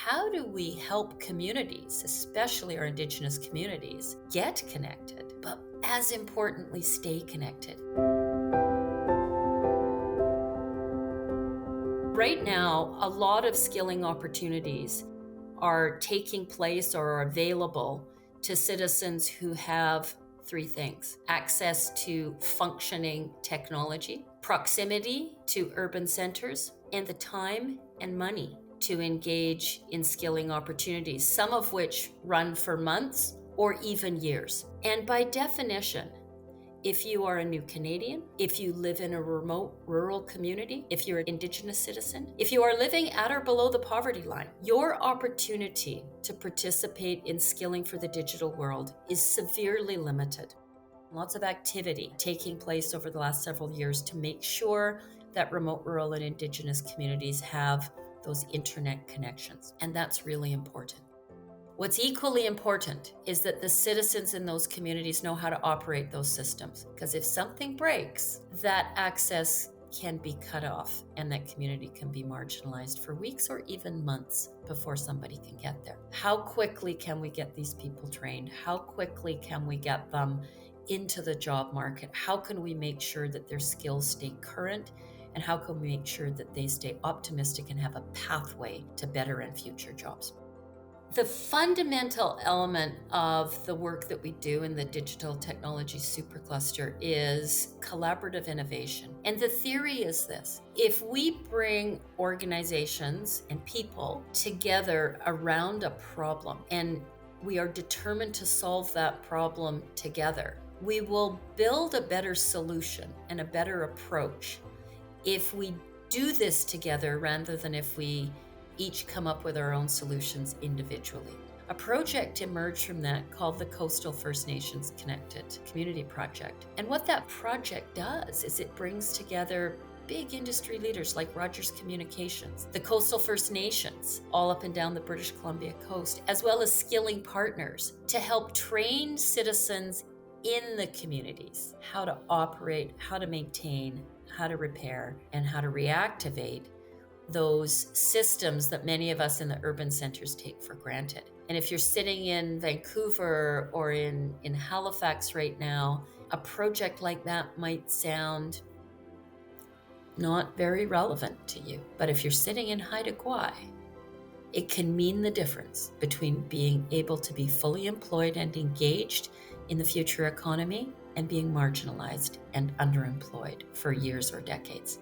how do we help communities, especially our Indigenous communities, get connected, but as importantly, stay connected? Right now, a lot of skilling opportunities are taking place or are available to citizens who have three things: access to functioning technology, proximity to urban centers, and the time and money to engage in skilling opportunities, some of which run for months or even years. And by definition, if you are a new Canadian, if you live in a remote rural community, if you're an Indigenous citizen, if you are living at or below the poverty line, your opportunity to participate in skilling for the digital world is severely limited. Lots of activity taking place over the last several years to make sure that remote, rural, and Indigenous communities have those internet connections. And that's really important. What's equally important is that the citizens in those communities know how to operate those systems. Because if something breaks, that access can be cut off and that community can be marginalized for weeks or even months before somebody can get there. How quickly can we get these people trained? How quickly can we get them into the job market? How can we make sure that their skills stay current? And how can we make sure that they stay optimistic and have a pathway to better and future jobs? The fundamental element of the work that we do in the Digital Technology Supercluster is collaborative innovation. And the theory is this: if we bring organizations and people together around a problem and we are determined to solve that problem together, we will build a better solution and a better approach if we do this together rather than if we each come up with our own solutions individually. A project emerged from that called the Coastal First Nations Connected Community Project. And what that project does is it brings together big industry leaders like Rogers Communications, the Coastal First Nations, all up and down the British Columbia coast, as well as skilling partners to help train citizens in the communities how to operate, how to maintain, how to repair, and how to reactivate those systems that many of us in the urban centers take for granted. And if you're sitting in Vancouver or in Halifax right now, a project like that might sound not very relevant to you. But if you're sitting in Haida Gwaii, it can mean the difference between being able to be fully employed and engaged in the future economy and being marginalized and underemployed for years or decades.